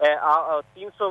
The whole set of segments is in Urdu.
300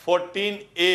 14A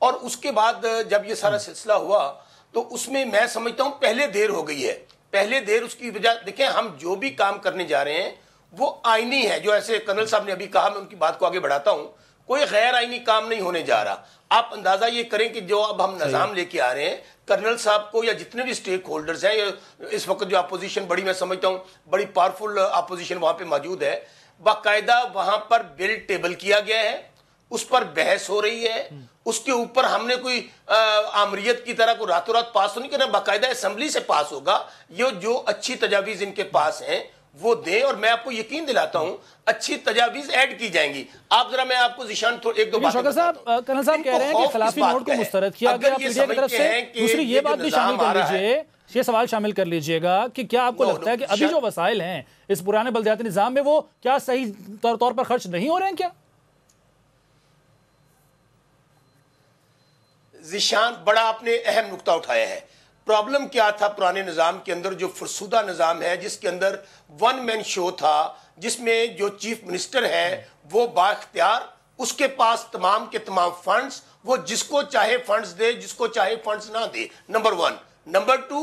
اور اس کے بعد جب یہ سارا سلسلہ ہوا تو اس میں میں سمجھتا ہوں پہلے دیر ہو گئی ہے. پہلے دیر اس کی وجہ دیکھیں, ہم جو بھی کام کرنے جا رہے ہیں وہ آئینی ہے. جو ایسے کرنل صاحب نے ابھی کہا, میں ان کی بات کو آگے بڑھاتا ہوں, کوئی غیر آئینی کام نہیں ہونے جا رہا. آپ اندازہ یہ کریں کہ جو اب ہم نظام لے کے آ رہے ہیں, کرنل صاحب کو یا جتنے بھی سٹیک ہولڈرز ہیں, اس وقت جو اپوزیشن بڑی, میں سمجھتا ہوں بڑی پاورفل اپوزیشن وہاں پہ موجود ہے, باقاعدہ وہاں پر بل ٹیبل کیا گیا ہے, اس پر بحث ہو رہی ہے. اس کے اوپر ہم نے کوئی آمریت کی طرح کو راتوں رات پاس نہیں کرنا, باقاعدہ اسمبلی سے پاس ہوگا. یہ جو اچھی تجاویز ان کے پاس ہیں وہ دیں, اور میں آپ کو یقین دلاتا ہوں اچھی تجاویز ایڈ کی جائیں گی. آپ ذرا, میں آپ کو ذیشان ایک دو باتیں شوکت صاحب, کرنل صاحب کہہ رہے ہیں کہ خلافی نوٹ کو مسترد کیا گیا پیڈیا کی طرف سے. دوسری یہ بات بھی شامل کر لیجئے, یہ سوال شامل کر لیجئے گا کہ کیا آپ کو لگتا ہے کہ ابھی جو وسائل ہیں اس پرانے بلدیاتی نظام میں وہ کیا صحیح طور پر خرچ نہیں ہو رہے ہیں کیا؟ ذیشان, بڑا آپ نے اہم نقطہ اٹھایا ہے. پرابلم کیا تھا پرانے نظام کے اندر, جو فرسودہ نظام ہے جس کے اندر ون مین شو تھا, جس میں جو چیف منسٹر ہے وہ بااختیار, اس کے پاس تمام کے تمام فنڈز, وہ جس کو چاہے فنڈز دے, جس کو چاہے فنڈز نہ دے, نمبر 1. نمبر 2,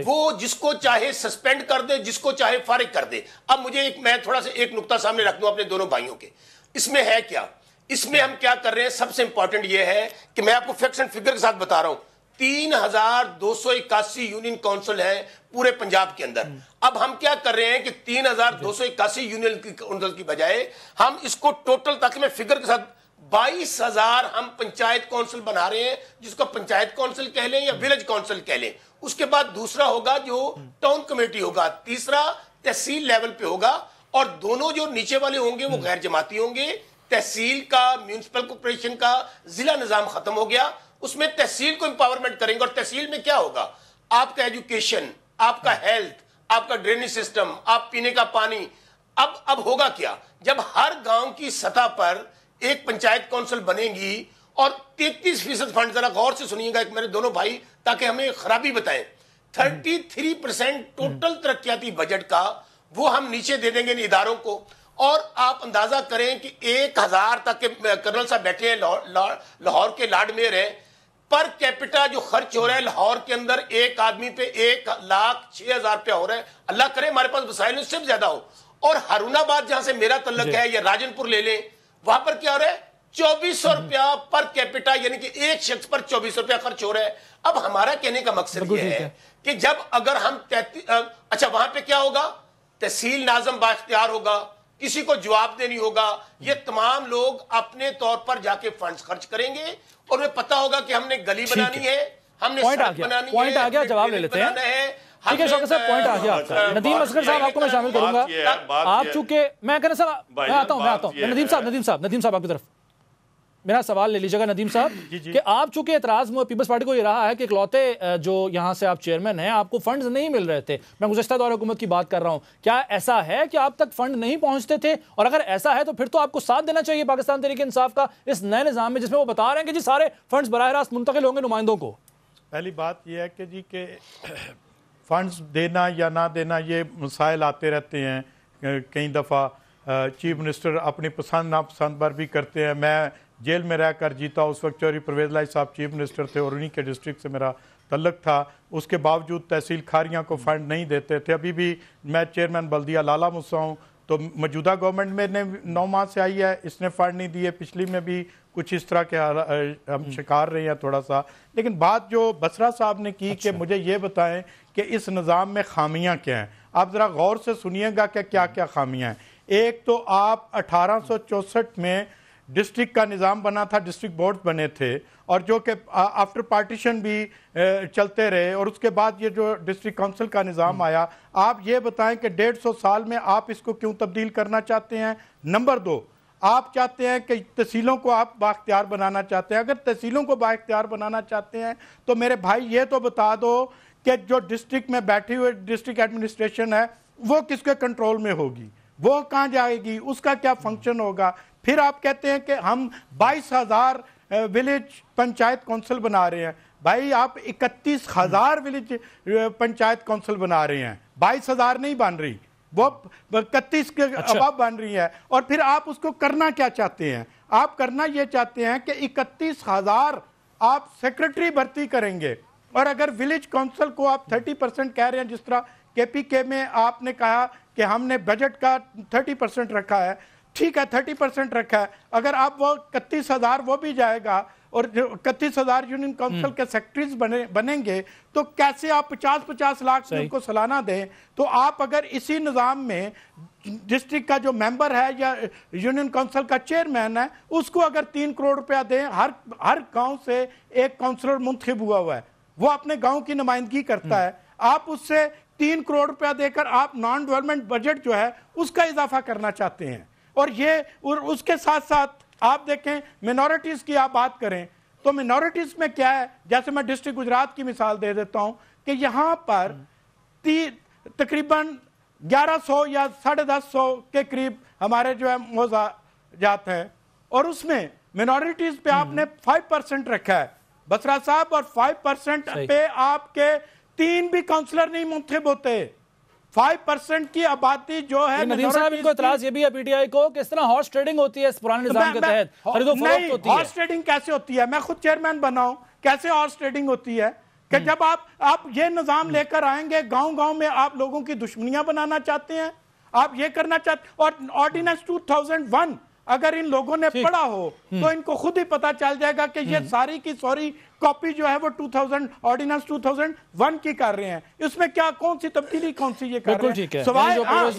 وہ جس کو چاہے سسپینڈ کر دے, جس کو چاہے فارغ کر دے. اب مجھے میں تھوڑا سا ایک نقطہ سامنے رکھ دوں اپنے دونوں بھائیوں کے. اس میں ہے کیا, اس میں ہم کیا کر رہے ہیں, سب سے امپورٹنٹ یہ ہے کہ میں آپ کو فیکٹس اینڈ فگر کے ساتھ بتا رہا ہوں. 3281 یونین کونسل ہیں پورے پنجاب کے اندر. اب ہم کیا کر رہے ہیں کہ 3281 یونین کونسل کی بجائے ہم اس کو ٹوٹل, تاکہ میں فگر کے ساتھ 22,000 ہم پنچایت کونسل بنا رہے ہیں, جس کو پنچایت کونسل کہہ لیں یا ویلیج کونسل کہہ لیں. اس کے بعد دوسرا ہوگا جو ٹاؤن کمیٹی ہوگا, تیسرا تحصیل لیول پہ ہوگا, اور دونوں جو نیچے والے ہوں گے وہ غیر جماعتی ہوں گے. تحصیل کا, میونسپل کارپوریشن کا ضلع نظام ختم ہو گیا, اس میں تحصیل کو امپاورمنٹ کریں گے. اور تحصیل میں کیا ہوگا, آپ کا ایجوکیشن, آپ کا ہیلتھ, آپ کا ڈرینیج سسٹم, آپ پینے کا پانی. اب ہوگا کیا, جب ہر گاؤں کی سطح پر ایک پنچایت کونسل بنے گی, اور 33% فنڈ, ذرا غور سے سنیے گا ایک میرے دونوں بھائی تاکہ ہمیں خرابی بتائیں, 33% ٹوٹل ترقیاتی بجٹ کا وہ ہم نیچے دے دیں گے ان اداروں کو. اور آپ اندازہ کریں کہ 1000 تک کے کرنل صاحب بیٹھے ہیں لاہور کے لاڈ میر ہیں, پر کیپٹا جو خرچ ہو رہا ہے لاہور کے اندر ایک آدمی پہ 1,06,000 روپیہ ہو رہا ہے. اللہ کرے ہمارے پاس وسائل اس سے بھی زیادہ ہو. اور ہارون آباد جہاں سے میرا تعلق ہے, یا راجن پور لے لیں, وہاں پر کیا ہو رہا ہے, 2400 روپیہ پر کیپٹا, یعنی کہ ایک شخص پر 2400 روپیہ خرچ ہو رہا ہے. اب ہمارا کہنے کا مقصد یہ ہے کہ جب اگر ہم اچھا وہاں پہ کیا ہوگا, تحصیل ناظم بااختیار ہوگا, کسی کو جواب دینی ہوگا, یہ تمام لوگ اپنے طور پر جا کے فنڈز خرچ کریں گے, اور انہیں پتا ہوگا کہ ہم نے گلی بنانی ہے, ہم نے سڑک بنانی ہے. پوائنٹ آ گیا, جواب لے لیتے ہیں. ٹھیک ہے شوکت صاحب, پوائنٹ آ گیا آپ کا. ندیم اصغر صاحب آپ کو میں شامل کروں گا. آپ چونکہ میں کہنا صاحب میں آتا ہوں ندیم صاحب آپ کی طرف میرا سوال لے لیجیے گا. ندیم صاحب, کہ آپ چونکہ اعتراض پیپلز پارٹی کو یہ رہا ہے کہ اکلوتے جو یہاں سے آپ چیئرمین ہیں, آپ کو فنڈز نہیں مل رہے تھے. میں گزشتہ دور حکومت کی بات کر رہا ہوں. کیا ایسا ہے کہ آپ تک فنڈ نہیں پہنچتے تھے؟ اور اگر ایسا ہے تو پھر تو آپ کو ساتھ دینا چاہیے پاکستان تحریک انصاف کا اس نئے نظام میں, جس میں وہ بتا رہے ہیں کہ جی سارے فنڈز براہ راست منتقل ہوں گے نمائندوں کو. پہلی بات یہ ہے کہ جی کہ فنڈز دینا یا نہ دینا یہ مسائل آتے رہتے ہیں. کئی دفعہ چیف منسٹر اپنی پسند ناپسند پر بھی کرتے ہیں. میں جیل میں رہ کر جیتا, اس وقت چوہدری پرویز لائی صاحب چیف منسٹر تھے اور انہی کے ڈسٹرکٹ سے میرا تعلق تھا. اس کے باوجود تحصیل کھاریاں کو فنڈ نہیں دیتے تھے. ابھی بھی میں چیئرمین بلدیہ لالہ موسیٰ ہوں, تو موجودہ گورنمنٹ میں نے 9 ماہ سے آئی ہے, اس نے فنڈ نہیں دیے. پچھلی میں بھی کچھ اس طرح کے ہم شکار رہے ہیں تھوڑا سا. لیکن بات جو بسرا صاحب نے کی کہ مجھے یہ بتائیں کہ اس نظام میں خامیاں کیا ہیں. آپ ذرا غور سے سنیے گا کہ کیا کیا خامیاں ہیں. ایک تو آپ 1864 میں ڈسٹرکٹ کا نظام بنا تھا, ڈسٹرکٹ بورڈ بنے تھے, اور جو کہ آفٹر پارٹیشن بھی چلتے رہے, اور اس کے بعد یہ جو ڈسٹرکٹ کونسل کا نظام آیا. آپ یہ بتائیں کہ 150 سال میں آپ اس کو کیوں تبدیل کرنا چاہتے ہیں. نمبر 2, آپ چاہتے ہیں کہ تحصیلوں کو آپ بااختیار بنانا چاہتے ہیں. اگر تحصیلوں کو بااختیار بنانا چاہتے ہیں تو میرے بھائی یہ تو بتا دو کہ جو ڈسٹرکٹ میں بیٹھی ہوئے ڈسٹرکٹ ایڈمنسٹریشن ہے وہ کس کے کنٹرول میں ہوگی, وہ کہاں جائے گی, اس کا کیا فنکشن ہوگا. پھر آپ کہتے ہیں کہ ہم 22,000 ولیج پنچایت کونسل بنا رہے ہیں. بھائی آپ 31,000 ولیج پنچایت کونسل بنا رہے ہیں, 22,000 نہیں بن رہی, وہ 31 کے اباب بن رہی ہے. اور پھر آپ اس کو کرنا کیا چاہتے ہیں؟ آپ کرنا یہ چاہتے ہیں کہ 31,000 آپ سیکرٹری بھرتی کریں گے اور اگر ولیج کونسل کو آپ 30% کہہ رہے ہیں، جس طرح کے پی کے میں آپ نے کہا کہ ہم نے بجٹ کا 30% رکھا ہے، ٹھیک ہے 30% رکھا ہے، اگر آپ وہ 31,000 وہ بھی جائے گا اور 31,000 یونین کونسل کے سیکٹریز بنیں گے تو کیسے آپ 50 لاکھ ان کو سالانہ دیں؟ تو آپ اگر اسی نظام میں ڈسٹرکٹ کا جو ممبر ہے یا یونین کونسل کا چیئرمین ہے اس کو اگر 3 کروڑ روپیہ دیں، ہر گاؤں سے ایک کونسلر منتخب ہوا ہے، وہ اپنے گاؤں کی نمائندگی کرتا ہے، آپ اس سے 3 کروڑ روپیہ دے کر آپ نان ڈیولپمنٹ بجٹ جو ہے اس کا اضافہ کرنا چاہتے ہیں۔ اور اس کے ساتھ ساتھ آپ دیکھیں منورٹیز کی آپ بات کریں تو منورٹیز میں کیا ہے، جیسے میں ڈسٹرکٹ گجرات کی مثال دے دیتا ہوں کہ یہاں پر تقریباً 1100 یا 150 کے قریب ہمارے جو ہے موضوعات ہیں، اور اس میں منورٹیز پہ آپ نے 5% رکھا ہے بسرا صاحب، اور 5% پہ آپ کے 3 بھی کونسلر نہیں منتخب ہوتے۔ 5% کی آبادی جو ہے، ندیم صاحب ان کو اعتراض یہ بھی ہے پی ٹی آئی کو کہ اس طرح ہارس ٹریڈنگ ہوتی ہے اس پرانے نظام کے تحت، خرید و فروخت ہوتی ہے۔ ہارس ٹریڈنگ کیسے ہوتی ہے؟ میں خود چیئرمین بنا ہوں، کیسے ہارس ٹریڈنگ ہوتی ہے کہ جب آپ یہ نظام لے کر آئیں گے گاؤں گاؤں میں، آپ لوگوں کی دشمنیاں بنانا چاہتے ہیں، آپ یہ کرنا چاہتے ہیں۔ اور آرڈیننس 2001 اگر ان لوگوں نے پڑھا ہو تو ان کو خود ہی پتا چل جائے گا کہ یہ ساری کی سوری کاپی جو ہے وہ آرڈیننس 2001 کی کر رہے ہیں، اس میں کیا کون سی تبدیلی کون سی یہ کر رہے ہیں۔ سوائے میں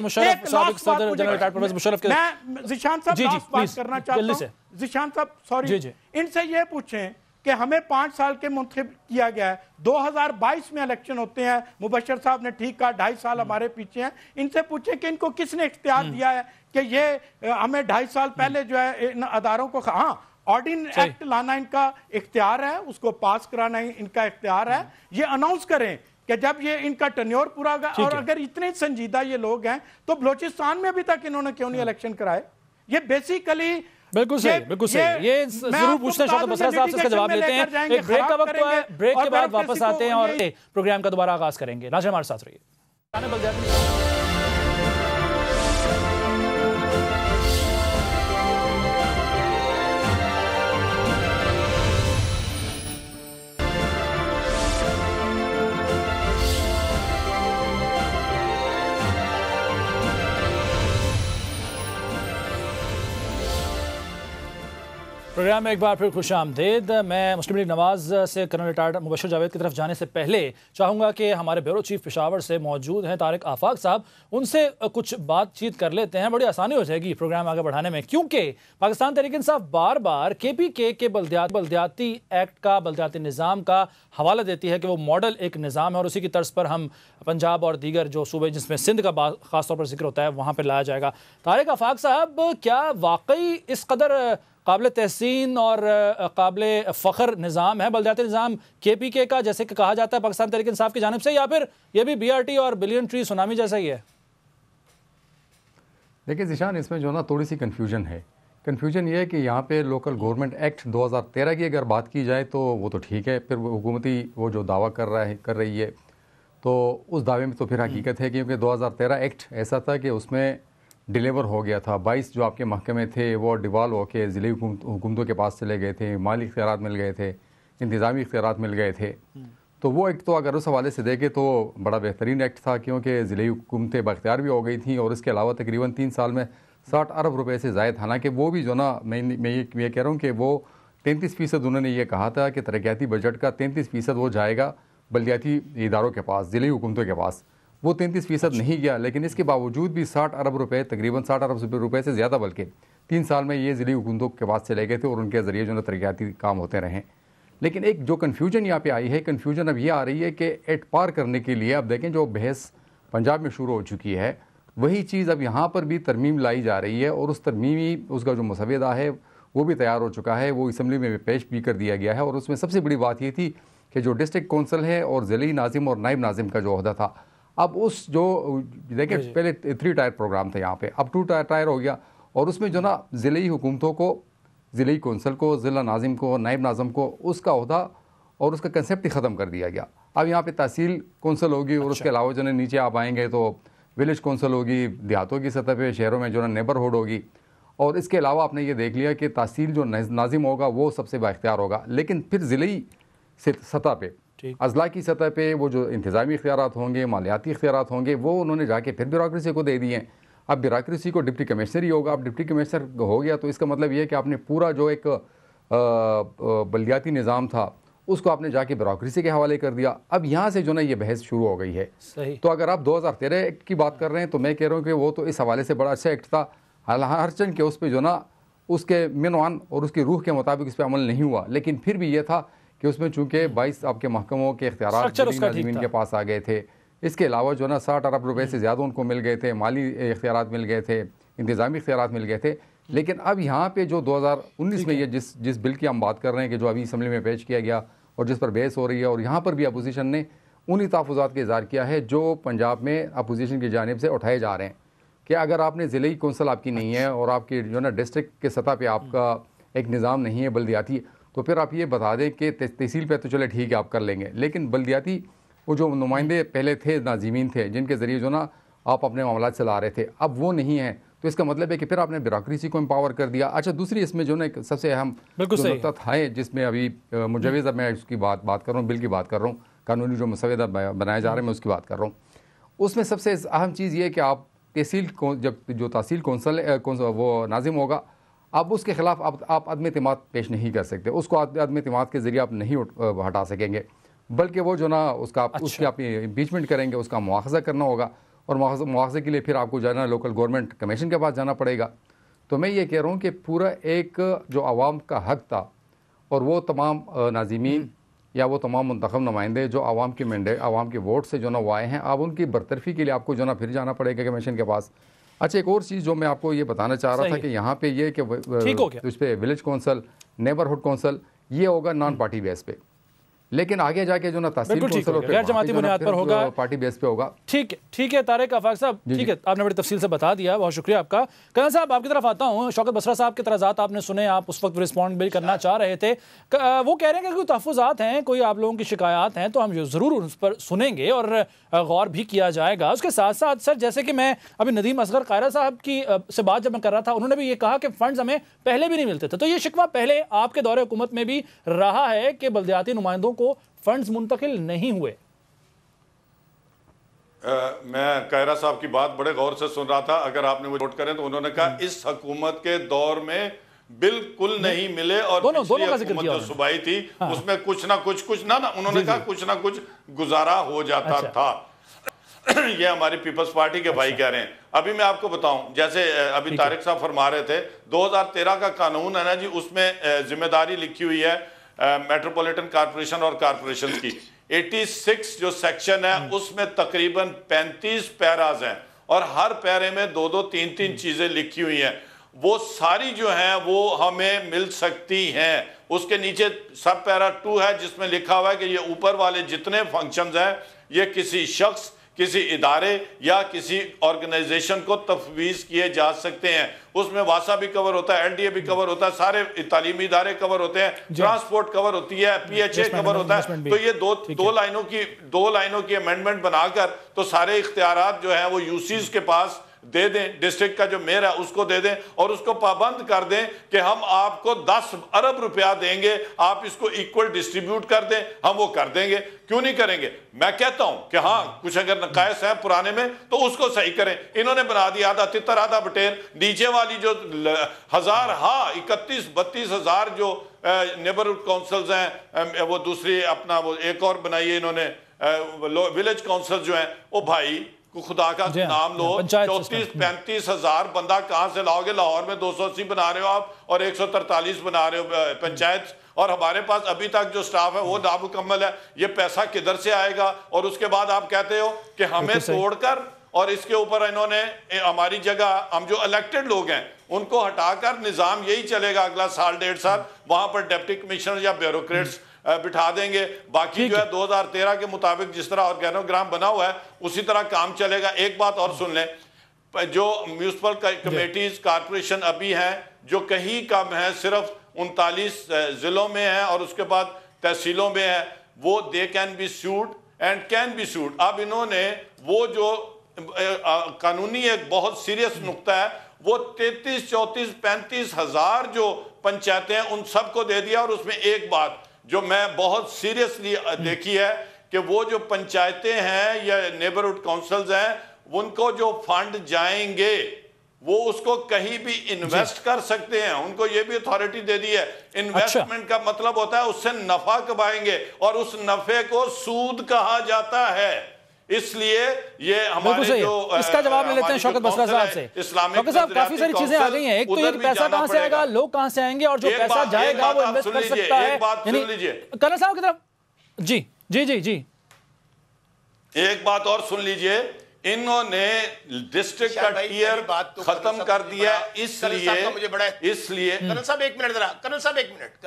ذیشان صاحب لاسٹ بات کرنا چاہتا ہوں، ذیشان صاحب سوری، ان سے یہ پوچھیں کہ ہمیں 5 سال کے منتخب کیا گیا ہے، 2022 میں الیکشن ہوتے ہیں، مبشر صاحب نے ٹھیک کہا 2.5 سال ہمارے پیچھے ہیں، ان سے پوچھیں کہ ان کو کس نے اختیار دیا ہے کہ یہ ہمیں 2.5 سال پہلے جو ہے ان اداروں کو، ہاں آرڈیننس ایکٹ لانا ان کا اختیار ہے، اس کو پاس کرانا ان کا اختیار ہے، یہ اناؤنس کریں کہ جب یہ ان کا ٹینیور پورا ہوگا۔ اور اگر اتنے سنجیدہ یہ لوگ ہیں تو بلوچستان میں ابھی تک انہوں نے کیوں نہیں الیکشن کرائے؟ یہ بیسیکلی بالکل صحیح، بالکل صحیح، یہ ضرور پوچھتے ہیں شوکت بسرا صاحب سے، اس کا جواب لیتے ہیں۔ ایک بریک کا وقت ہے، بریک کے بعد واپس آتے ہیں اور پروگرام کا دوبارہ آغاز کریں گے۔ ناظرین ہمارے ساتھ رہیے۔ پروگرام میں ایک بار پھر خوش آمدید۔ میں مسلم لیگ نواز سے کرنل ریٹائرڈ مبشر جاوید کی طرف جانے سے پہلے چاہوں گا کہ ہمارے بیورو چیف پشاور سے موجود ہیں طارق آفاق صاحب، ان سے کچھ بات چیت کر لیتے ہیں، بڑی آسانی ہو جائے گی پروگرام آگے بڑھانے میں، کیونکہ پاکستان تحریک انصاف بار بار کے پی کے بلدیاتی ایکٹ کا، بلدیاتی نظام کا حوالہ دیتی ہے کہ وہ ماڈل ایک نظام ہے اور اسی کی طرز پر ہم پنجاب اور دیگر جو صوبے جس میں سندھ کا خاص طور پر ذکر ہوتا ہے وہاں پہ لایا جائے گا۔ طارق آفاق صاحب، کیا واقعی اس قدر قابل تحسین اور قابل فخر نظام ہے بلدیاتی نظام کے پی کے کا، جیسے کہ کہا جاتا ہے پاکستان تحریک انصاف کی جانب سے، یا پھر یہ بھی بی آر ٹی اور بلین ٹری سونامی جیسا ہی ہے؟ دیکھیں ذیشان، اس میں جو نا تھوڑی سی کنفیوژن ہے۔ کنفیوژن یہ ہے کہ یہاں پہ لوکل گورنمنٹ ایکٹ 2013 کی اگر بات کی جائے تو وہ تو ٹھیک ہے، پھر حکومتی وہ جو دعویٰ کر رہی ہے تو اس دعوے میں تو پھر حقیقت ہے، کیونکہ 2013 ایکٹ ایسا تھا کہ اس میں ڈیلیور ہو گیا تھا، 22 جو آپ کے محکمے تھے وہ ڈیوالو ہو کے ضلعی حکومتوں کے پاس چلے گئے تھے، مالی اختیارات مل گئے تھے، انتظامی اختیارات مل گئے تھے۔ تو وہ ایک تو اگر اس حوالے سے دیکھیں تو بڑا بہترین ایکٹ تھا، کیونکہ ضلعی حکومتیں بااختیار بھی ہو گئی تھیں، اور اس کے علاوہ تقریباً 3 سال میں 60 ارب روپے سے زائد، حالانکہ وہ بھی جو نا میں یہ کہہ رہا ہوں کہ وہ 33% انہوں نے یہ کہا تھا کہ ترقیاتی بجٹ کا 33% وہ جائے گا بلدیاتی اداروں کے پاس، ضلعی حکومتوں کے پاس، وہ 33% نہیں گیا، لیکن اس کے باوجود بھی 60 ارب روپے، تقریباً 60 ارب روپے سے زیادہ بلکہ 3 سال میں یہ ضلعی حکومتوں کے پاس چلے گئے تھے اور ان کے ذریعے جو نا ترقیاتی کام ہوتے رہے۔ لیکن ایک جو کنفیوژن یہاں پہ آئی ہے، کنفیوژن اب یہ آ رہی ہے کہ ایٹ پار کرنے کے لیے اب دیکھیں جو بحث پنجاب میں شروع ہو چکی ہے، وہی چیز اب یہاں پر بھی ترمیم لائی جا رہی ہے، اور اس ترمیمی اس کا جو مسودہ ہے وہ بھی تیار ہو چکا ہے، وہ اسمبلی میں پیش بھی کر دیا گیا ہے، اور اس میں سب سے بڑی بات یہ تھی کہ جو ڈسٹرکٹ کونسل ہے اور ضلعی ناظم اور نائب ناظم کا جو عہدہ تھا، اب اس جو دیکھیں پہلے 3 ٹائر پروگرام تھا یہاں پہ، اب 2 ٹائر ہو گیا، اور اس میں جو نا ضلعی حکومتوں کو، ضلعی کونسل کو، ضلع ناظم کو، نائب ناظم کو اس کا عہدہ اور اس کا کنسیپٹ ہی ختم کر دیا گیا۔ اب یہاں پہ تحصیل کونسل ہوگی، اور اس کے علاوہ جو نیچے آپ آئیں گے تو ولیج کونسل ہوگی، دیہاتوں کی سطح پہ، شہروں میں جو نا نیبرہڈ ہوگی، اور اس کے علاوہ آپ نے یہ دیکھ لیا کہ تحصیل جو ناظم ہوگا وہ سب سے بااختیار ہوگا، لیکن پھر ضلعی سطح پہ اضلاع کی سطح پہ وہ جو انتظامی اختیارات ہوں گے، مالیاتی اختیارات ہوں گے، وہ انہوں نے جا کے پھر بیوروکریسی کو دے دیے ہیں۔ اب بیوروکریسی کو ڈپٹی کمشنر ہی ہوگا، اب ڈپٹی کمشنر ہو گیا تو اس کا مطلب یہ ہے کہ آپ نے پورا جو ایک بلدیاتی نظام تھا اس کو آپ نے جا کے بیوروکریسی کے حوالے کر دیا۔ اب یہاں سے جو نا یہ بحث شروع ہو گئی ہے۔ تو اگر آپ 2013 ایکٹ کی بات کر رہے ہیں تو میں کہہ رہا ہوں کہ وہ تو اس حوالے سے بڑا اچھا ایکٹ تھا، ہر چند کے اس پہ جو نا اس کے عنوان اور اس کی روح کے مطابق اس پہ عمل نہیں ہوا، لیکن پھر بھی یہ تھا کہ اس میں چونکہ 22 آپ کے محکموں کے اختیارات ناظمین کے پاس آ گئے تھے، اس کے علاوہ جو نا 60 ارب روپے سے زیادہ ان کو مل گئے تھے، مالی اختیارات مل گئے تھے، انتظامی اختیارات مل گئے تھے۔ لیکن اب یہاں پہ جو 2019 میں یہ جس بل کی ہم بات کر رہے ہیں کہ جو ابھی اسمبلی میں پیش کیا گیا اور جس پر بحث ہو رہی ہے، اور یہاں پر بھی اپوزیشن نے انہی تحفظات کا اظہار کیا ہے جو پنجاب میں اپوزیشن کی جانب سے اٹھائے جا رہے ہیں کہ اگر آپ نے ضلعی کونسل آپ کی نہیں ہے اور آپ کی جو نا ڈسٹرکٹ کے سطح پہ آپ کا ایک نظام نہیں ہے بلدیاتی، تو پھر آپ یہ بتا دیں کہ تحصیل پہ تو چلے ٹھیک ہے آپ کر لیں گے، لیکن بلدیاتی وہ جو نمائندے پہلے تھے ناظمین تھے جن کے ذریعے جو نا آپ اپنے معاملات چلا رہے تھے، اب وہ نہیں ہیں، تو اس کا مطلب ہے کہ پھر آپ نے بیوروکریسی کو امپاور کر دیا۔ اچھا دوسری اس میں جو نا سب سے اہم نقطہ تھا جس میں ابھی مجوز اب میں اس کی بات کر رہا ہوں، بل کی بات کر رہا ہوں، قانونی جو مسودہ بنایا جا رہا ہے میں اس کی بات کر رہا ہوں، اس میں سب سے اہم چیز یہ ہے کہ آپ تحصیل جو تحصیل کونسل وہ ناظم ہوگا، اب اس کے خلاف آپ عدم اعتماد پیش نہیں کر سکتے، اس کو عدم اعتماد کے ذریعے آپ نہیں ہٹا سکیں گے، بلکہ وہ جو نا اس کی آپ امپیچمنٹ کریں گے، اس کا مواخذہ کرنا ہوگا، اور مواخذے کے لیے پھر آپ کو جانا لوکل گورنمنٹ کمیشن کے پاس جانا پڑے گا۔ تو میں یہ کہہ رہا ہوں کہ پورا ایک جو عوام کا حق تھا اور وہ تمام ناظمین یا وہ تمام منتخب نمائندے جو عوام کی مینڈیٹ عوام کے ووٹ سے جو نا وہ آئے ہیں، اب ان کی برطرفی کے لیے آپ کو جو نا پھر جانا پڑے گا کمیشن کے پاس۔ اچھا ایک اور چیز جو میں آپ کو یہ بتانا چاہ رہا تھا کہ یہاں پہ یہ کہ اس پہ ولیج کونسل، نیبرہڈ کونسل یہ ہوگا نان پارٹی بیس پہ، لیکن آگے جا کے جو نا تحصیل کونسل غیر جماعتی بنیاد پر ہوگا، پارٹی بیس پہ ہوگا۔ ٹھیک ہے طارق آفاق صاحب، ٹھیک ہے آپ نے بڑی تفصیل سے بتا دیا، بہت شکریہ آپ کا۔ کرن صاحب آپ کی طرف آتا ہوں، شوکت بسرا صاحب کے اعتراضات آپ نے سنے، آپ اس وقت رسپونڈ بھی کرنا چاہ رہے تھے، وہ کہہ رہے ہیں کہ کوئی تحفظات ہیں، کوئی آپ لوگوں کی شکایات ہیں تو ہم ضرور اس پر سنیں گے اور غور بھی کیا جائے گا۔ اس کے ساتھ ساتھ سر جیسے کہ میں ابھی ندیم اصغر قائرہ صاحب کی سے بات جب میں کر رہا تھا، انہوں نے بھی یہ کہا کہ فنڈز ہمیں پہلے بھی نہیں ملتے تھے، تو یہ شکوہ پہلے آپ کے دور حکومت میں بھی رہا ہے کہ بلدیاتی نمائندوں کو فنڈز منتقل نہیں ہوئے۔ میں قائرہ صاحب کی بات بڑے غور سے سن رہا تھا، اگر آپ نے وہ نوٹ کریں تو انہوں نے کہا اس حکومت کے دور میں بالکل نہیں ملے، اور پچھلی حکومت جو صوبائی تھی اس میں کچھ نہ کچھ انہوں نے کہا کچھ نہ کچھ گزارا ہو جاتا تھا۔ یہ ہماری پیپلز پارٹی کے بھائی کہہ رہے ہیں۔ ابھی میں آپ کو بتاؤں، جیسے ابھی طارق صاحب فرما رہے تھے 2013 کا قانون ہے نا جی، اس میں ذمہ داری لکھی ہوئی ہے میٹروپولیٹن کارپوریشن اور کارپوریشن کی، 86 جو سیکشن ہے اس میں تقریباً 35 پیراز ہیں اور ہر پیرے میں 2-3 چیزیں لکھی ہوئی ہیں، وہ ساری جو ہیں وہ ہمیں مل سکتی ہیں۔ اس کے نیچے سب پیرا 2 ہے جس میں لکھا ہوا ہے کہ یہ اوپر والے جتنے فنکشنز ہیں یہ کسی شخص، کسی ادارے یا کسی آرگنائزیشن کو تفویض کیے جا سکتے ہیں۔ اس میں واسا بھی کور ہوتا ہے، ایل ڈی اے بھی کور ہوتا ہے، سارے تعلیمی ادارے کور ہوتے ہیں، ٹرانسپورٹ کور ہوتی ہے، پی ایچ اے کور ہوتا ہے۔ تو یہ دو لائنوں کی امینڈمنٹ بنا کر تو سارے اختیارات جو ہیں وہ یوسیز کے پاس دے دیں، ڈسٹرکٹ کا جو میئر ہے اس کو دے دیں اور اس کو پابند کر دیں کہ ہم آپ کو 10 ارب روپیہ دیں گے، آپ اس کو ایکول ڈسٹریبیوٹ کر دیں، ہم وہ کر دیں گے۔ کیوں نہیں کریں گے؟ میں کہتا ہوں کہ ہاں کچھ اگر نقائص ہیں پرانے میں تو اس کو صحیح کریں۔ انہوں نے بنا دیا آدھا تتر آدھا بٹیر، نیچے والی جو 31-32 ہزار جو نیبرہڈ کونسلز ہیں، وہ دوسری اپنا وہ ایک اور بنائی ہے انہوں نے ولیج کونسل جو ہیں، وہ بھائی خدا کا نام لو، 34-35 ہزار بندہ کہاں سے لاؤ گے؟ لاہور میں 280 بنا رہے ہو آپ اور 143 بنا رہے ہو پنچایت، اور ہمارے پاس ابھی تک جو سٹاف ہے وہ نامکمل ہے۔ یہ پیسہ کدھر سے آئے گا؟ اور اس کے بعد آپ کہتے ہو کہ ہمیں توڑ کر اور اس کے اوپر انہوں نے ہماری جگہ ہم جو الیکٹڈ لوگ ہیں ان کو ہٹا کر نظام یہی چلے گا اگلا سال 1.5 سال، وہاں پر ڈپٹی کمشنر یا بیوروکریٹس بٹھا دیں گے۔ باقی جو ہے 2013 کے مطابق جس طرح آرگینوگرام بنا ہوا ہے اسی طرح کام چلے گا۔ ایک بات اور سن لیں، جو میونسپل کمیٹیز کارپوریشن ابھی ہیں جو کہیں کم ہیں، صرف 39 ضلعوں میں ہیں اور اس کے بعد تحصیلوں میں ہیں، وہ they can be sued and can be sued۔ اب انہوں نے وہ جو قانونی ایک بہت سیریس نقطہ ہے وہ 33, 34, 35 ہزار جو پنچایتیں ہیں ان سب کو دے دیا. اور اس میں ایک بات جو میں بہت سیریسلی دیکھی ہے کہ وہ جو پنچایتیں ہیں یا نیبرہڈ کونسلز ہیں ان کو جو فنڈ جائیں گے وہ اس کو کہیں بھی انویسٹ کر سکتے ہیں. ان کو یہ بھی اتھارٹی دے دی ہے. انویسٹمنٹ کا مطلب ہوتا ہے اس سے نفع کمائیں گے اور اس نفع کو سود کہا جاتا ہے. اس لیے یہ ہمارے جو اس کا جواب لے لیتے ہیں شوکت بسرا صاحب سے. شوکت صاحب کافی ساری چیزیں آ گئی ہیں. ایک تو یہ پیسہ کہاں سے آئے گا, لوگ کہاں سے آئیں گے, اور جو پیسہ جائے گا وہ انویسٹ کر سکتا ہے. کرنل صاحب کی طرف جی جی جی جی ایک بات اور سن لیجئے, انہوں نے ڈسٹرکٹ کا ٹیئر ختم کر دیا. اس لیے کرنل صاحب ایک منٹ ذرا, کرنل صاحب ایک منٹ.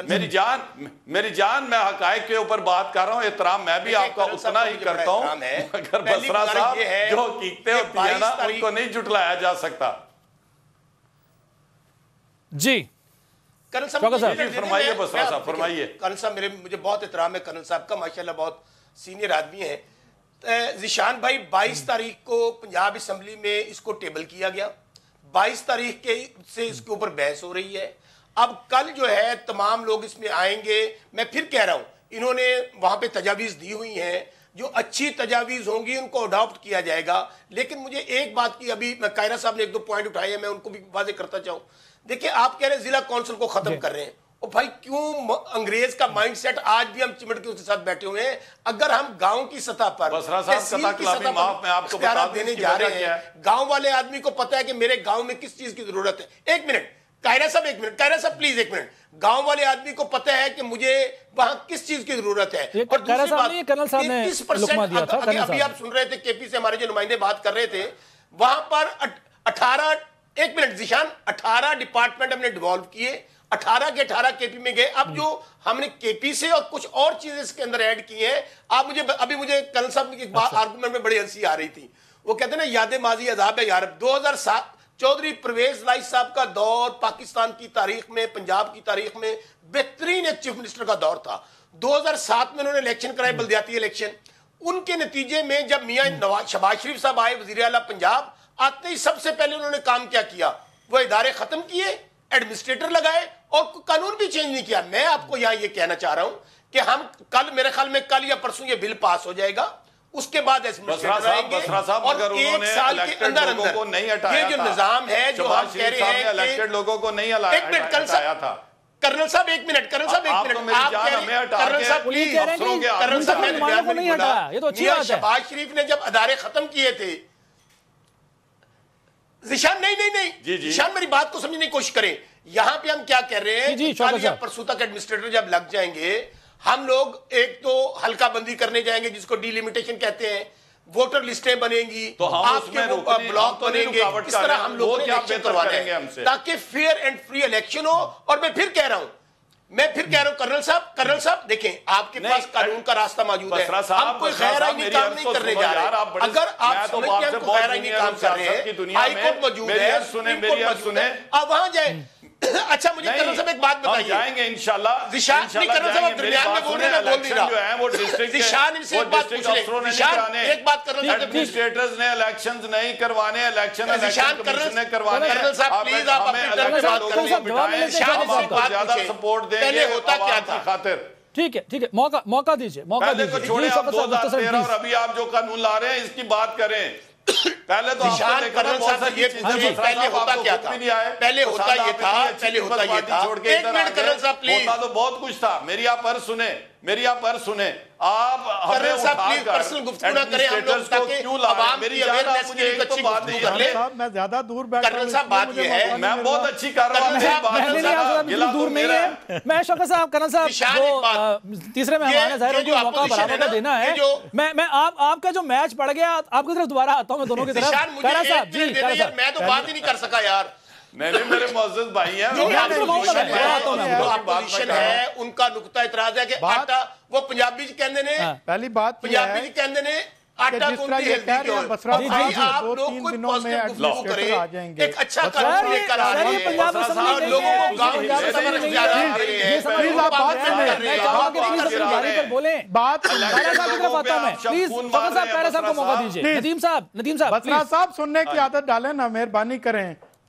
میری جان میں حقائق کے اوپر بات کر رہا ہوں. احترام میں بھی آپ کا اتنا ہی کرتا ہوں, اگر بسرا صاحب جو حقیقتیں ہوتی ہیں نا ان کو نہیں جھٹلایا جا سکتا. جی کرنل صاحب فرمائیے. بسرا صاحب فرمائیے. کرنل صاحب مجھے بہت احترام ہے کرنل صاحب کا, ماشاءاللہ بہت سینئر آدمی ہیں. ذیشان بھائی 22 تاریخ کو پنجاب اسمبلی میں اس کو ٹیبل کیا گیا. 22 تاریخ کے سے اس کے اوپر بحث ہو رہی ہے. اب کل جو ہے تمام لوگ اس میں آئیں گے. میں پھر کہہ رہا ہوں انہوں نے وہاں پہ تجاویز دی ہوئی ہیں, جو اچھی تجاویز ہوں گی ان کو اڈاپٹ کیا جائے گا. لیکن مجھے ایک بات کی, ابھی قائرہ صاحب نے ایک دو پوائنٹ اٹھائے ہیں, میں ان کو بھی واضح کرتا چاہوں. دیکھیں آپ کہہ رہے ہیں ضلع کونسل کو ختم کر رہے ہیں. اور بھائی کیوں انگریز کا مائنڈ سیٹ آج بھی ہم چمٹ کے اس کے ساتھ بیٹھے ہوئے ہیں. اگر ہم گاؤں کی سطح پر دینے جا رہے ہیں, گاؤں والے آدمی کو پتا ہے کہ میرے گاؤں میں کس چیز کی ضرورت ہے. ایک منٹ قائرہ صاحب, ایک منٹ قائرہ صاحب پلیز ایک منٹ. گاؤں والے آدمی کو پتا ہے کہ مجھے وہاں کس چیز کی ضرورت ہے. اور دوسری بات, ابھی آپ سن رہے تھے کے پی سے ہمارے جو نمائندے بات کر رہے تھے, وہاں پر 18 ایک منٹ ذیشان 18 ڈپارٹمنٹ ہم نے ڈیوالو کیے, 18 کے 18 کے پی میں گئے. اب جو ہم نے کے پی سے اور کچھ اور چیزیں اس کے اندر ایڈ کی ہیں. آپ ابھی مجھے کرنل صاحب کی ایک بات آرگومنٹ میں بڑی ہنسی آ رہی تھی. وہ کہتے ہیں نا یاد ماضی عذاب ہے یارب. 2007 چودھری پرویز لائی صاحب کا دور پاکستان کی تاریخ میں, پنجاب کی تاریخ میں بہترین ایک چیف منسٹر کا دور تھا. 2007 میں انہوں نے الیکشن کرائے, بلدیاتی الیکشن. ان کے نتیجے میں جب میاں شہباز شریف صاحب آئے وزیر اعلیٰ پنجاب, آتے ہی سب سے پہلے انہوں نے کام کیا کیا, وہ ادارے ختم کیے, ایڈمنسٹریٹر لگائے اور قانون بھی چینج نہیں کیا. میں آپ کو یہاں یہ کہنا چاہ رہا ہوں کہ ہم کل, میرے خیال میں کل یا پرسوں یہ بل پاس ہو جائے گا. اس کے بعد ایڈمنسٹریٹر آئیں گے اور ایک سال کے اندر یہ جو نظام ہے جو ہم کہہ رہے ہیں کہ لوگوں کو نہیں ہٹایا تھا. کرنل صاحب ایک منٹ, کرنل صاحب ایک منٹ, آپ کرنل صاحب پلیز, کرنل صاحب میں نہیں ہٹایا. میاں شہباز شریف نے جب ادارے ختم کیے تھے, ذیشان نہیں ذیشان میری بات کو سمجھنے کی کوشش کریں. یہاں پہ ہم کیا کہہ رہے ہیں, کل یا پرسوں تک ایڈمنسٹریٹر جب لگ جائیں گے, ہم لوگ ایک تو حلقہ بندی کرنے جائیں گے جس کو ڈی لیمیٹیشن کہتے ہیں, ووٹر لسٹیں بنیں گی, آپ کے بلاک بنیں گے, اس طرح ہم لوگوں نے الیکشن کروانا ہے تاکہ فیئر اینڈ فری الیکشن ہو. اور میں پھر کہہ رہا ہوں کرنل صاحب دیکھیں آپ کے پاس قانون کا راستہ موجود ہے, ہم کوئی غیر آئینی کام نہیں کرنے جا رہے. اگر آپ سمجھتے ہیں ہم کوئی غیر آئینی کام کر رہے ہیں, ہائی کورٹ موجود ہے, سپریم کورٹ موجود ہے, آپ وہاں جائیں. اچھا مجھے کرنل صاحب ایک بات بتائیے, جائیں گے انشاءاللہ. ذیشان نہیں, کرنل صاحب درمیان میں بول رہے ہیں, میں بول نہیں رہا. ذیشان ان سے ایک بات پوچھ لیں, ذیشان ایک بات کرنل صاحب, ایڈمنسٹریٹرز نے الیکشنز نہیں کروانے, الیکشن کمیشن نے کروانے. کرنل صاحب پلیز آپ اپنی طرف سے بات کریں, ذیشان ان سے بات زیادہ سپورٹ دیں پہلے ہوتا کیا تھا خاطر. ٹھیک ہے, موقع دیجئے. پہلے کو چھوڑیں آپ 2013 اور ابھی آپ جو قانون لا رہے ہیں اس کی بات کریں. پہلے تو آپ کو کرنل صاحب یہ پوچھیں پہلے ہوتا کیا تھا, پہلے ہوتا یہ تھا, ایک منٹ کرنل صاحب پلیز. ہوتا تو بہت کچھ تھا. میری آپ پر سنیں, آپ ہمیں اٹھا کر ایڈمنسٹریٹرز کو کیوں لا رہے ہیں. میری جان آپ مجھے ایک تو بات نہیں کرنے. میں زیادہ دور بیٹھ کرنل صاحب بات یہ ہے, میں بہت اچھی کر رہا ہوں, دور نہیں ہے. میں شوکت صاحب, کرنل صاحب تیسرے مہمان ہے, ظاہر ہے کہ موقع برابر کا دینا ہے. میں آپ کا جو میچ پڑ گیا, آپ کی طرف دوبارہ آتا ہوں میں دونوں کی طرف. میں تو بات ہی نہیں کر سکا یار. نہیں میرے معزز بھائی ہیں, جو اپوزیشن ہے ان کا نقطہ اعتراض ہے کہ آٹا, وہ پنجابی کہندے نے, پہلی بات پنجابی کہندے نے آٹا کون سی ہلدی کیوں ہے. بھائی آپ لوگ کوئی پوزیٹیو گفتگو کریں, ایک اچھا قانون لے کر آ رہے ہیں اور لوگوں کو گاؤں کی سبر اختیارات دے رہے ہیں. ندیم صاحب بسرا صاحب سننے کی عادت ڈالیں نا, مہربانی کریں.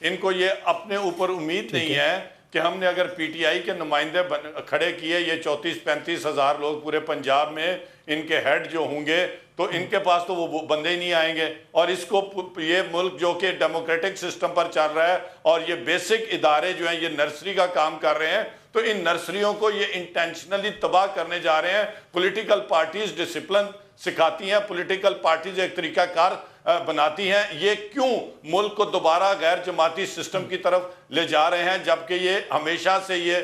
ان کو یہ اپنے اوپر امید نہیں ہے کہ ہم نے اگر پی ٹی آئی کے نمائندے کھڑے کیے، یہ 34-35 ہزار لوگ پورے پنجاب میں ان کے ہیڈ جو ہوں گے، تو ان کے پاس تو وہ بندے ہی نہیں آئیں گے. اور اس کو یہ ملک جو کہ ڈیموکریٹک سسٹم پر چل رہا ہے اور یہ بیسک ادارے جو ہیں یہ نرسری کا کام کر رہے ہیں، تو ان نرسریوں کو یہ انٹینشنلی تباہ کرنے جا رہے ہیں. پولیٹیکل پارٹیز ڈسپلن سکھاتی ہیں، پولیٹیکل پارٹیز ایک طریقہ کار بناتی ہیں. یہ کیوں ملک کو دوبارہ غیر جماعتی سسٹم کی طرف لے جا رہے ہیں، جبکہ یہ ہمیشہ سے یہ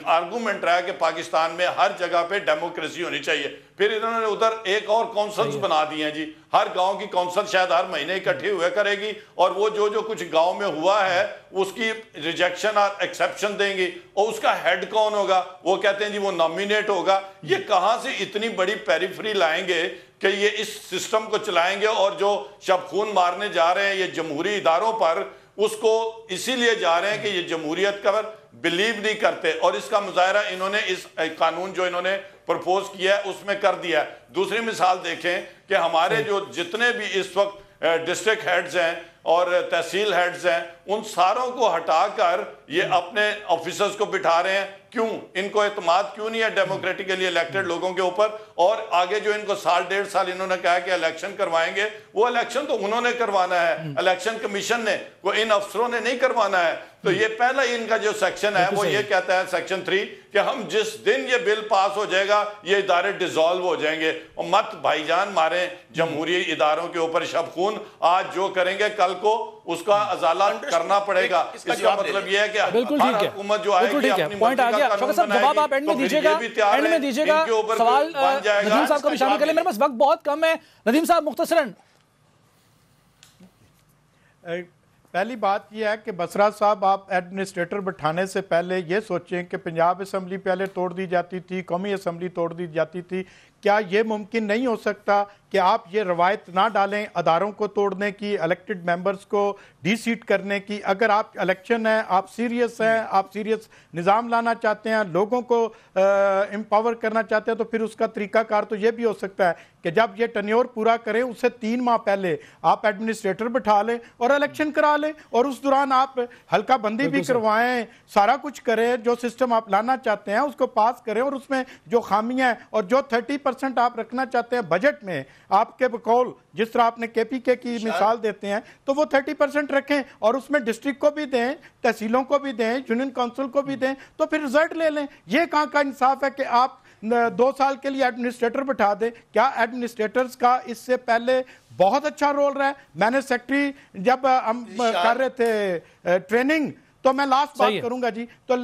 آرگومنٹ رہا ہے کہ پاکستان میں ہر جگہ پہ ڈیموکریسی ہونی چاہیے. پھر انہوں نے ادھر ایک اور کونسلز بنا دی ہیں جی. ہر گاؤں کی کونسل شاید ہر مہینے اکٹھی ہوئے کرے گی اور وہ جو کچھ گاؤں میں ہوا ہے اس کی ریجیکشن اور ایکسیپشن دیں گی. اور اس کا ہیڈ کون ہوگا؟ وہ کہتے ہیں جی وہ نامینیٹ ہوگا. یہ کہاں سے اتنی بڑی پیریفری لائیں گے کہ یہ اس سسٹم کو چلائیں گے؟ اور جو شب خون مارنے جا رہے ہیں یہ جمہوری اداروں پر، اس کو اسی لیے جا رہے ہیں کہ یہ جمہوریت پر بلیو نہیں کرتے. اور اس کا مظاہرہ انہوں نے اس قانون جو انہوں نے پرپوز کیا ہے اس میں کر دیا ہے. دوسری مثال دیکھیں کہ ہمارے جو جتنے بھی اس وقت ڈسٹرکٹ ہیڈز ہیں اور تحصیل ہیڈز ہیں، ان ساروں کو ہٹا کر یہ اپنے آفیسرز کو بٹھا رہے ہیں. کیوں؟ ان کو اعتماد کیوں نہیں ہے ڈیموکریٹکلی الیکٹڈ لوگوں کے اوپر؟ اور آگے جو ان کو سال 1.5 سال انہوں نے کہا کہ الیکشن کروائیں گے، وہ الیکشن تو انہوں نے کروانا ہے، الیکشن کمیشن نے، وہ ان افسروں نے نہیں کروانا ہے. تو یہ پہلا ان کا جو سیکشن ہے وہ یہ کہتا ہے سیکشن 3 کہ ہم جس دن یہ بل پاس ہو جائے گا یہ ادارے ڈیزالو ہو جائیں گے. اور مت بھائی جان ماریں جمہوری اداروں کے اوپر شب خون. آج جو کریں گے کل کو اس کا ازالہ کرنا پڑے گا. اس کا مطلب یہ ہے کہ ہر حکومت جو آئے گی اپنی مرضی کا قانون جواب آپ اینڈ میں دیجیے گا. سوال ندیم صاحب کو بھی شامل کر لیں، میرے پاس وقت بہت کم ہے. ندیم صاحب مختصراً. پہلی بات یہ ہے کہ بسرا صاحب، آپ ایڈمنسٹریٹر بٹھانے سے پہلے یہ سوچیں کہ پنجاب اسمبلی پہلے توڑ دی جاتی تھی، قومی اسمبلی توڑ دی جاتی تھی. کیا یہ ممکن نہیں ہو سکتا کہ آپ یہ روایت نہ ڈالیں اداروں کو توڑنے کی، الیکٹڈ ممبرز کو ڈی سیٹ کرنے کی؟ اگر آپ الیکشن ہے، آپ سیریس ہیں، آپ سیریس نظام لانا چاہتے ہیں، لوگوں کو امپاور کرنا چاہتے ہیں، تو پھر اس کا طریقہ کار تو یہ بھی ہو سکتا ہے کہ جب یہ ٹنیور پورا کریں اس سے 3 ماہ پہلے آپ ایڈمنسٹریٹر بٹھا لیں اور الیکشن کرا لیں، اور اس دوران آپ حلقہ بندی بھی کروائیں، سارا کچھ کریں، جو سسٹم آپ لانا چاہتے ہیں اس کو پاس کریں، اور اس میں جو خامیاں ہیں اور جو 30% آپ رکھنا چاہتے ہیں بجٹ میں آپ کے بقول، جس طرح آپ نے کے پی کے کی مثال دیتے ہیں، تو وہ 30% رکھیں اور اس میں ڈسٹرکٹ کو بھی دیں، تحصیلوں کو بھی دیں، یونین کونسل کو بھی دیں، تو پھر رزلٹ لے لیں. یہ کہاں کا انصاف ہے کہ آپ 2 سال کے لیے ایڈمنسٹریٹر بٹھا دیں؟ کیا ایڈمنسٹریٹرز کا اس سے پہلے بہت اچھا رول رہا ہے؟ میں نے سیکٹری جب ہم کر رہے تھے ٹریننگ، تو میں لاسٹ بات کروں گا جی، تو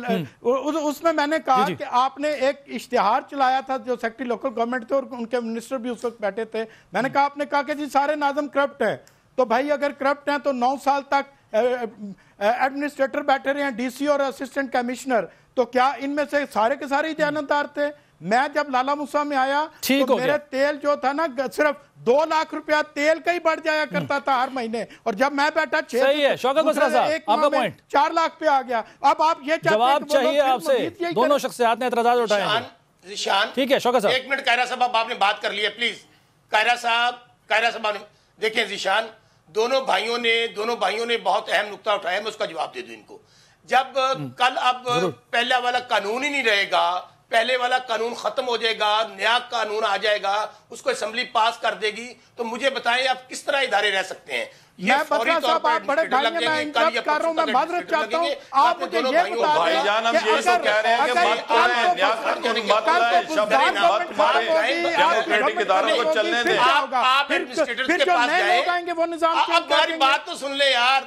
اس میں نے کہا کہ آپ نے ایک اشتہار چلایا تھا، جو سیکٹری لوکل گورنمنٹ تھے اور ان کے منسٹر بھی اس وقت بیٹھے تھے. میں نے کہا، آپ نے کہا کہ جی سارے ناظم کرپٹ ہیں. تو بھائی اگر کرپٹ ہیں تو 9 سال تک ایڈمنسٹریٹر بیٹھے رہے ہیں، ڈی سی اور اسسٹنٹ کمشنر، تو کیا ان میں سے سارے کے سارے دیانتدار تھے؟ میں جب لالا موسیٰ میں آیا تو میرے تیل جو تھا نا صرف 2 لاکھ روپیہ تیل کا ہی بڑھ جایا کرتا تھا ہر مہینے، اور جب میں بیٹھا 4 لاکھ پہ آ گیا. اب آپ یہ جواب چاہیے آپ سے. دونوں شخصیات نے اعتراضات اٹھائے ہیں. ٹھیک ہے شوکت صاحب. 1 منٹ قاہرہ صاحب، آپ نے بات کر لی ہے، پلیز. قاہرہ صاحب دیکھیں ذیشان، دونوں بھائیوں نے بہت اہم نقطہ اٹھایا، میں اس کا جواب دے دوں ان کو. جب کل اب پہلا والا قانون ہی نہیں رہے گا، پہلے والا قانون ختم ہو جائے گا، نیا قانون آ جائے گا، اس کو اسمبلی پاس کر دے گی، تو مجھے بتائیں آپ کس طرح ادارے رہ سکتے ہیں؟ میں بسرا صاحب، آپ بڑے بھائی ہیں، میں انٹرپٹ کر رہا ہوں، میں معذرت چاہتا ہوں، آپ مجھے یہ بتا بھائی جان ہم یہ تو کہہ رہے ہیں کہ مت کریں، نیا قانون مت لائیں، شبری مت ماریں، ڈیموکریٹک اداروں کو چلنے دیں. آپ ایڈمنسٹریٹرز کے پاس جائیں، اب ہماری بات تو سن لیں یار.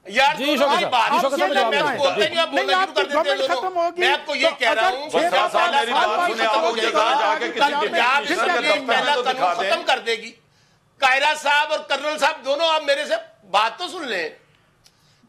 جی شوکت صاحب، میں آپ کو یہ کہہ رہا ہوں ختم کر دے گی. قاہرہ صاحب اور کرنل صاحب دونوں، آپ میرے سے بات تو سن لیں.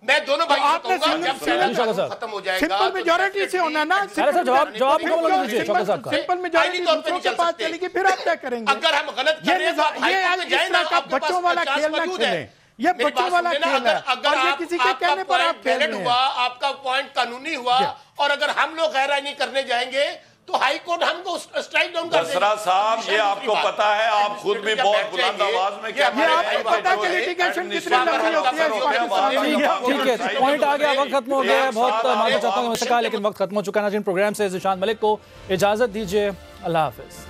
میں دونوں بھائی کو کہوں گا جب پہلا قانون ختم ہو جائے گا، سمپل میجورٹی سے ہونا نا، جواب مکمل دیجیے شوکت صاحب کا. سمپل میجورٹی دوسروں کے پاس چلے گی، پھر آپ کیا کریں گے؟ اگر ہم غلط کریں تو آپ ہائی کورٹ میں جائیں نا، آپ کے پاس 50 موجود ہے. یہ بچوں والا کھیل ہے، اور یہ کسی کے کہنے پر آپ کھیل رہے ہیں. آپ کا پوائنٹ قانونی ہوا، اور اگر ہم لوگ غیر آئینی کرنے جائیں گے تو ہائی کورٹ ہم کو اسٹرائک ڈاؤن کر دے گا۔ بسرا صاحب یہ آپ کو پتا ہے، آپ خود بھی بہت بلند آواز میں کیا یہ آپ کو پتا ہے کہ litigation کتنے لمبی ہوتی ہے پاکستان میں؟ ٹھیک ہے، پوائنٹ آ گیا، وقت ختم ہو گیا ہے، بہت معلومات چاہتا ہوں کہ میں سے کہا، لیکن وقت ختم ہو چکا ہے۔ ناظرین، پروگرام سے ذیشان ملک کو اجازت دیجیے، اللہ حافظ۔